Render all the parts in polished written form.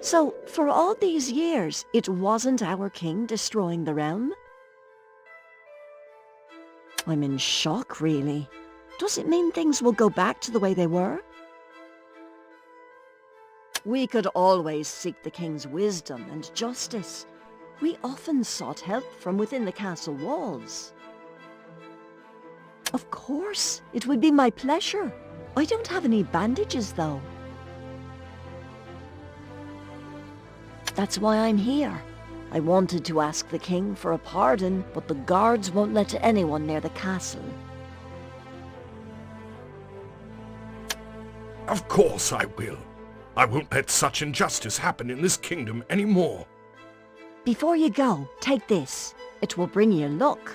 So, for all these years, it wasn't our king destroying the realm? I'm in shock, really. Does it mean things will go back to the way they were? We could always seek the king's wisdom and justice. We often sought help from within the castle walls. Of course, it would be my pleasure. I don't have any bandages, though. That's why I'm here. I wanted to ask the king for a pardon, but the guards won't let anyone near the castle. Of course I will. I won't let such injustice happen in this kingdom anymore. Before you go, take this. It will bring you luck.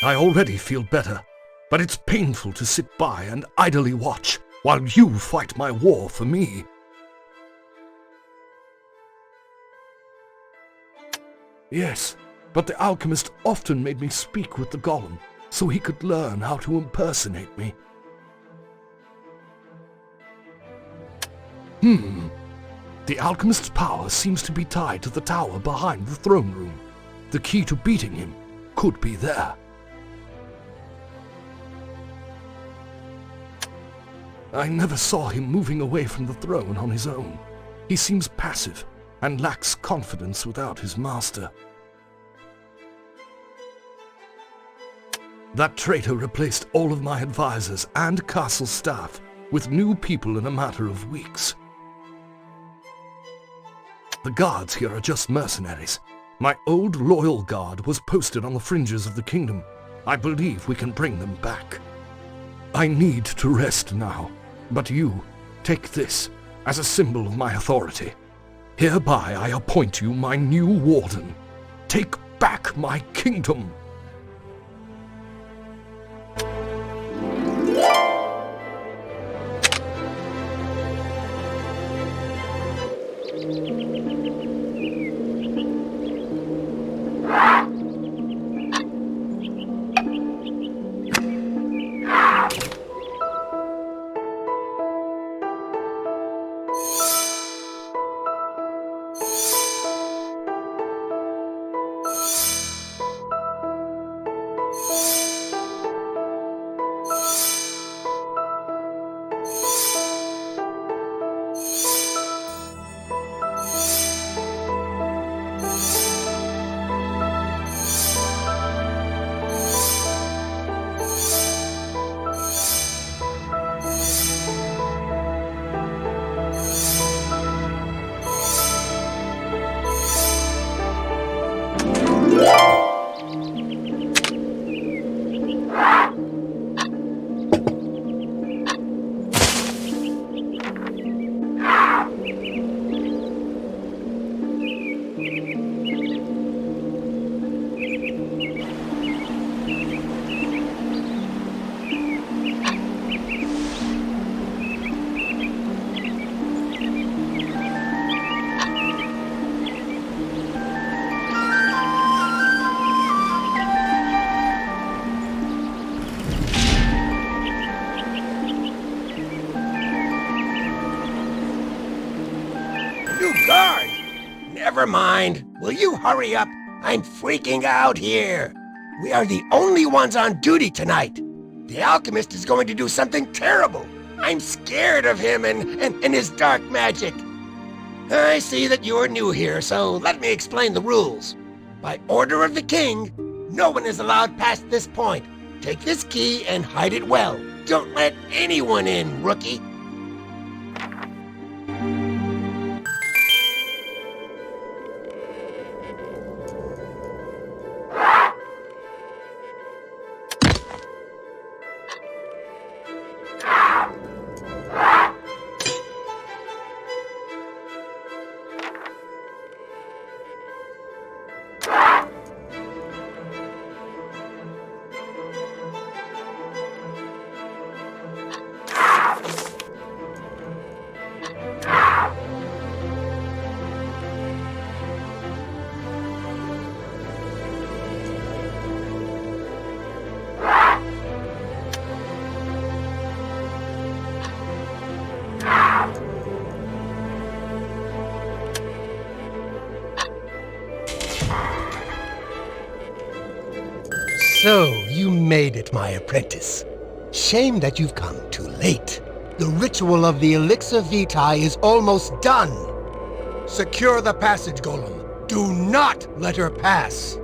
I already feel better, but it's painful to sit by and idly watch while you fight my war for me. Yes, but the alchemist often made me speak with the golem, so he could learn how to impersonate me. The alchemist's power seems to be tied to the tower behind the throne room. The key to beating him could be there. I never saw him moving away from the throne on his own. He seems passive and lacks confidence without his master. That traitor replaced all of my advisors and castle staff with new people in a matter of weeks. The guards here are just mercenaries. My old loyal guard was posted on the fringes of the kingdom. I believe we can bring them back. I need to rest now, but you, take this as a symbol of my authority. Hereby I appoint you my new warden. Take back my kingdom. Guard! Never mind. Will you hurry up? I'm freaking out here. We are the only ones on duty tonight. The alchemist is going to do something terrible. I'm scared of him and his dark magic. I see that you're new here, so let me explain the rules. By order of the king, no one is allowed past this point. Take this key and hide it well. Don't let anyone in, rookie. So, you made it, my apprentice. Shame that you've come too late. The ritual of the elixir vitae is almost done. Secure the passage, Golem. Do not let her pass.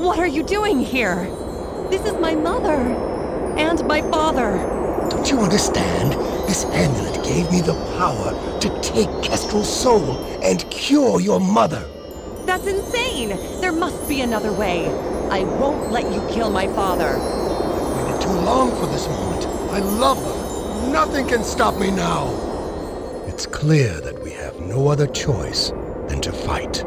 What are you doing here? This is my mother. And my father. Don't you understand? This amulet gave me the power to take Kestrel's soul and cure your mother. That's insane! There must be another way. I won't let you kill my father. I've waited too long for this moment. I love her. Nothing can stop me now. It's clear that we have no other choice than to fight.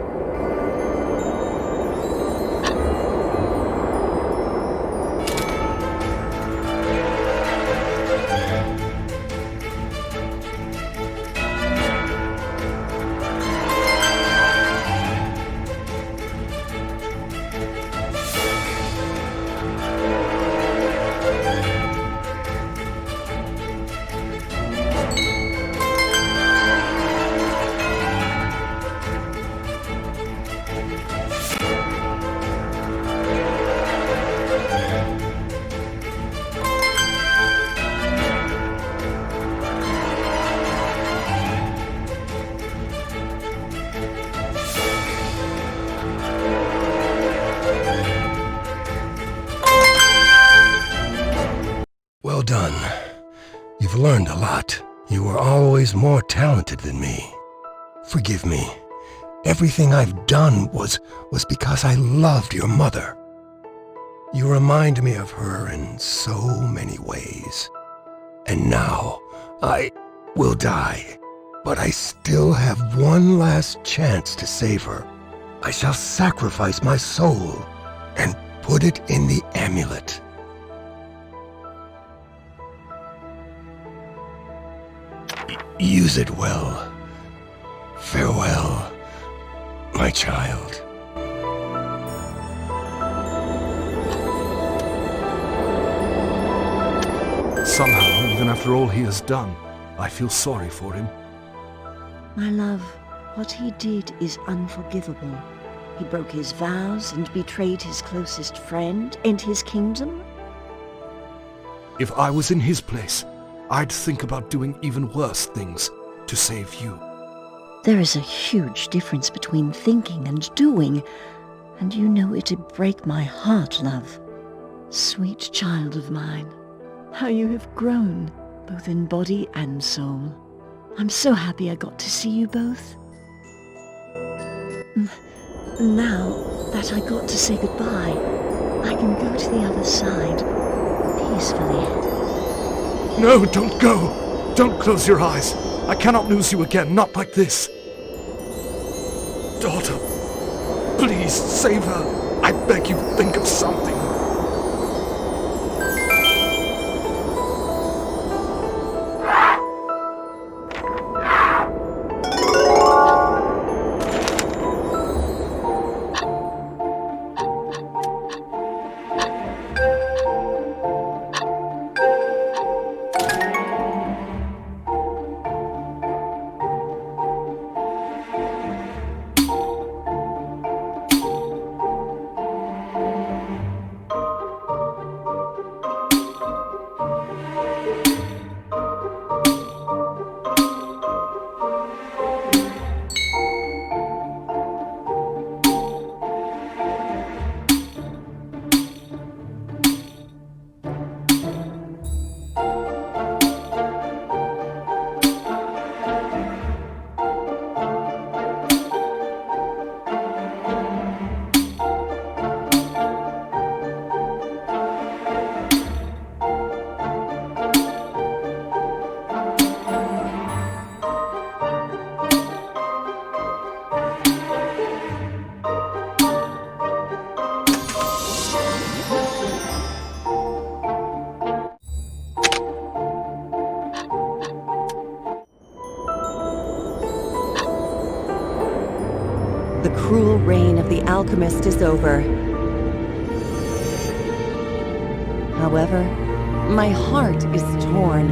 Well done. You've learned a lot. You were always more talented than me. Forgive me. Everything I've done was because I loved your mother. You remind me of her in so many ways. And now, I will die. But I still have one last chance to save her. I shall sacrifice my soul and put it in the amulet. Use it well. Farewell, my child. Somehow, even after all he has done, I feel sorry for him. My love, what he did is unforgivable. He broke his vows and betrayed his closest friend and his kingdom. If I was in his place, I'd think about doing even worse things to save you. There is a huge difference between thinking and doing, and you know it'd break my heart, love. Sweet child of mine, how you have grown, both in body and soul. I'm so happy I got to see you both. Now that I got to say goodbye, I can go to the other side peacefully. No, don't go! Don't close your eyes! I cannot lose you again, not like this! Daughter, please save her! I beg you, think of something! The cruel reign of the alchemist is over. However, my heart is torn.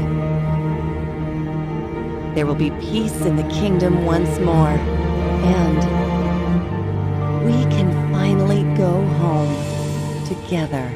There will be peace in the kingdom once more, and we can finally go home together.